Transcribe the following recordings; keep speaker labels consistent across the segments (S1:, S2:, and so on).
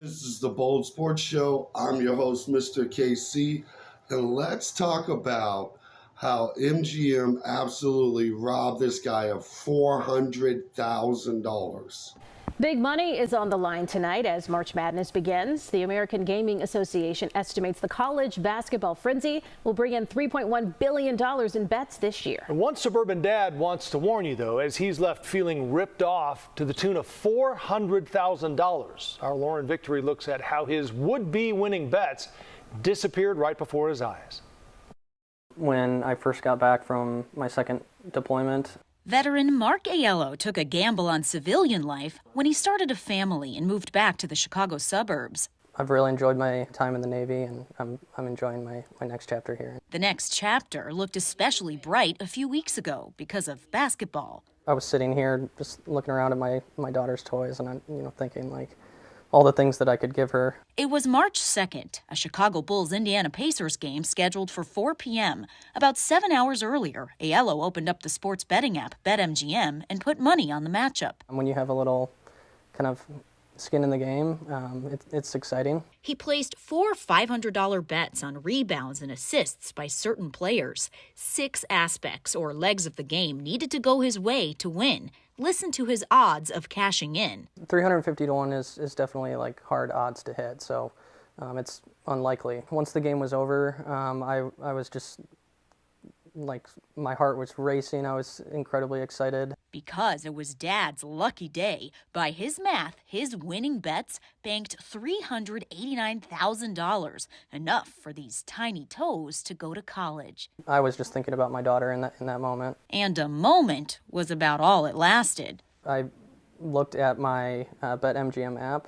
S1: This is the Bold Sports Show. I'm your host, Mr. KC, and let's talk about how MGM absolutely robbed this guy of $400,000.
S2: Big money is on the line tonight as March Madness begins. The American Gaming Association estimates the college basketball frenzy will bring in $3.1 billion in bets this year.
S3: And one suburban dad wants to warn you, though, as he's left feeling ripped off to the tune of $400,000. Our Lauren Victory looks at how his would-be winning bets disappeared right before his eyes.
S4: When I first got back from my second deployment,
S5: veteran Mark Aiello took a gamble on civilian life when he started a family and moved back to the Chicago suburbs.
S4: I've really enjoyed my time in the Navy, and I'm enjoying my next chapter here.
S5: The next chapter looked especially bright a few weeks ago because of basketball.
S4: I was sitting here just looking around at my daughter's toys, and I'm thinking like all the things that I could give her.
S5: It was March 2nd, a Chicago Bulls-Indiana Pacers game scheduled for 4 p.m. About 7 hours earlier, Aiello opened up the sports betting app BetMGM and put money on the matchup.
S4: When you have a little kind of skin in the game, it's exciting.
S5: He placed 4 $500 bets on rebounds and assists by certain players. 6 aspects or legs of the game needed to go his way to win. Listen to his odds of cashing in.
S4: 350 to 1 is definitely like hard odds to hit, so it's unlikely. Once the game was over, I was just like, my heart was racing. I was incredibly excited.
S5: Because it was Dad's lucky day, by his math, his winning bets banked $389,000, enough for these tiny toes to go to college.
S4: I was just thinking about my daughter in that moment.
S5: And a moment was about all it lasted.
S4: I looked at my BetMGM app,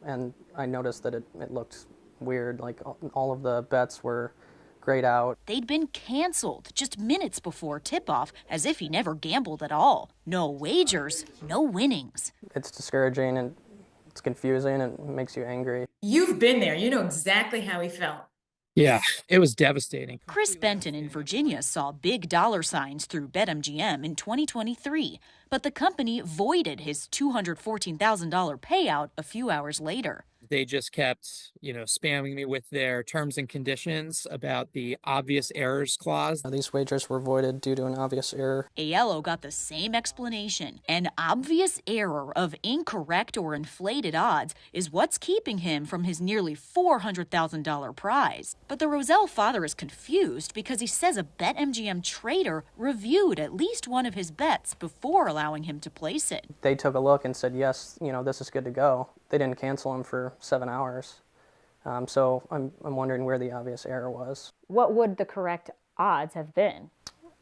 S4: and I noticed that it looked weird. Like all of the bets were grayed out.
S5: They'd been canceled just minutes before tip-off, as if he never gambled at all. No wagers, no winnings.
S4: It's discouraging and it's confusing and it makes you angry.
S6: You've been there. You know exactly how he felt.
S7: Yeah, it was devastating.
S5: Chris Benton in Virginia saw big dollar signs through BetMGM in 2023, but the company voided his $214,000 payout a few hours later.
S7: They just kept, spamming me with their terms and conditions about the obvious errors clause.
S4: These wagers were voided due to an obvious error.
S5: Aiello got the same explanation. An obvious error of incorrect or inflated odds is what's keeping him from his nearly $400,000 prize. But the Roselle father is confused because he says a BetMGM trader reviewed at least one of his bets before allowing him to place it.
S4: They took a look and said, yes, this is good to go. They didn't cancel him for 7 hours. So I'm wondering where the obvious error was.
S2: What would the correct odds have been?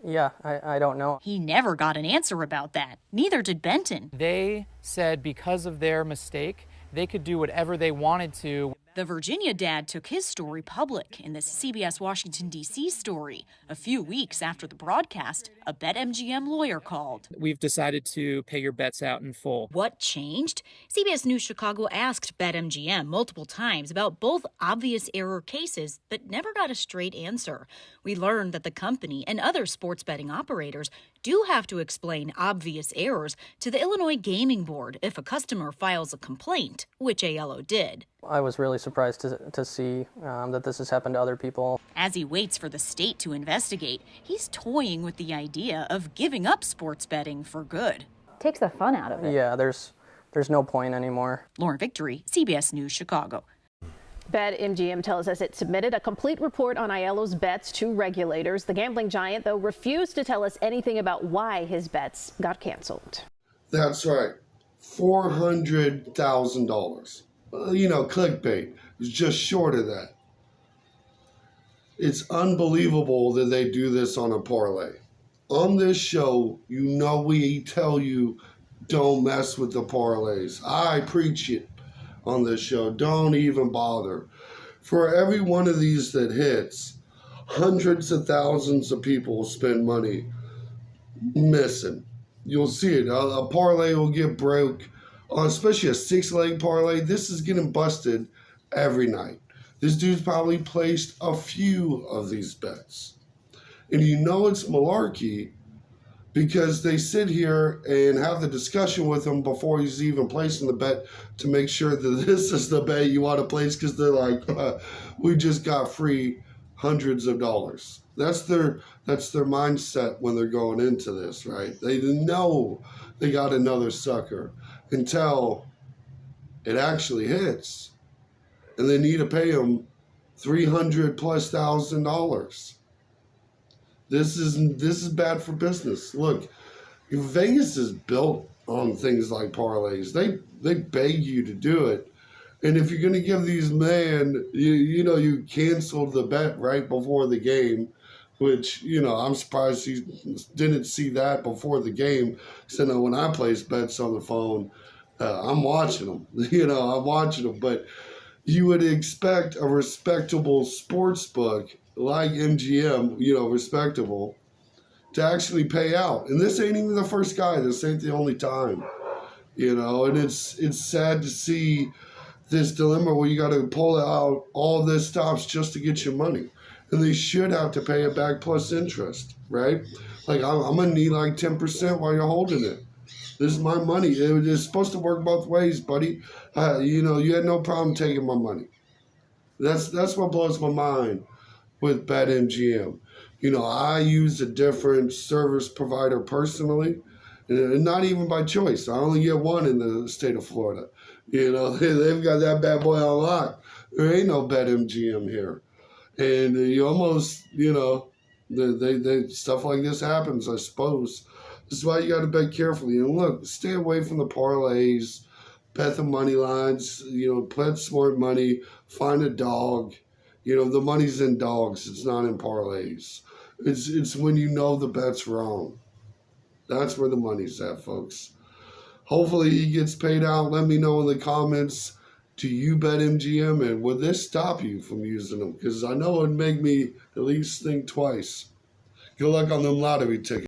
S4: Yeah, I don't know.
S5: He never got an answer about that. Neither did Benton.
S7: They said because of their mistake, they could do whatever they wanted to.
S5: The Virginia dad took his story public in this CBS Washington, D.C. story. A few weeks after the broadcast, a BetMGM lawyer called.
S7: We've decided to pay your bets out in full.
S5: What changed? CBS News Chicago asked BetMGM multiple times about both obvious error cases, but never got a straight answer. We learned that the company and other sports betting operators do have to explain obvious errors to the Illinois Gaming Board if a customer files a complaint, which Aiello did.
S4: I was really surprised to see that this has happened to other people.
S5: As he waits for the state to investigate, he's toying with the idea of giving up sports betting for good.
S2: Takes the fun out of it.
S4: Yeah, there's no point anymore.
S5: Lauren Victory, CBS News, Chicago.
S2: BetMGM tells us it submitted a complete report on Aiello's bets to regulators. The gambling giant, though, refused to tell us anything about why his bets got canceled.
S1: That's right, $400,000. Clickbait is just short of that. It's unbelievable that they do this on a parlay. On this show, we tell you don't mess with the parlays. I preach it on this show. Don't even bother. For every one of these that hits, hundreds of thousands of people spend money missing. You'll see it. A parlay will get broke. Especially a 6-leg parlay, this is getting busted every night. This dude's probably placed a few of these bets. And it's malarkey because they sit here and have the discussion with him before he's even placing the bet to make sure that this is the bet you want to place, because they're like, we just got free hundreds of dollars. That's their mindset when they're going into this, right? They know they got another sucker until it actually hits, and they need to pay him $300,000+. This is bad for business. Look, Vegas is built on things like parlays. They beg you to do it. And if you're going to give these men, you canceled the bet right before the game, which, I'm surprised he didn't see that before the game. So when I place bets on the phone, I'm watching them. I'm watching them. But you would expect a respectable sports book like MGM, respectable, to actually pay out. And this ain't even the first guy. This ain't the only time, and it's sad to see this dilemma where you got to pull out all this stops just to get your money. And they should have to pay it back plus interest, right? Like, I'm going to need like 10% while you're holding it. This is my money. It's supposed to work both ways, buddy. You had no problem taking my money. That's what blows my mind with BetMGM. I use a different service provider personally, and not even by choice. I only get one in the state of Florida. They've got that bad boy on lock. There ain't no BetMGM here. And you almost, they stuff like this happens, I suppose. This is why you got to bet carefully. And look, stay away from the parlays, bet the money lines, bet smart money, find a dog. The money's in dogs. It's not in parlays. It's when you know the bet's wrong. That's where the money's at, folks. Hopefully he gets paid out. Let me know in the comments. Do you bet MGM? And would this stop you from using them? Because I know it would make me at least think twice. Good luck on them lottery tickets.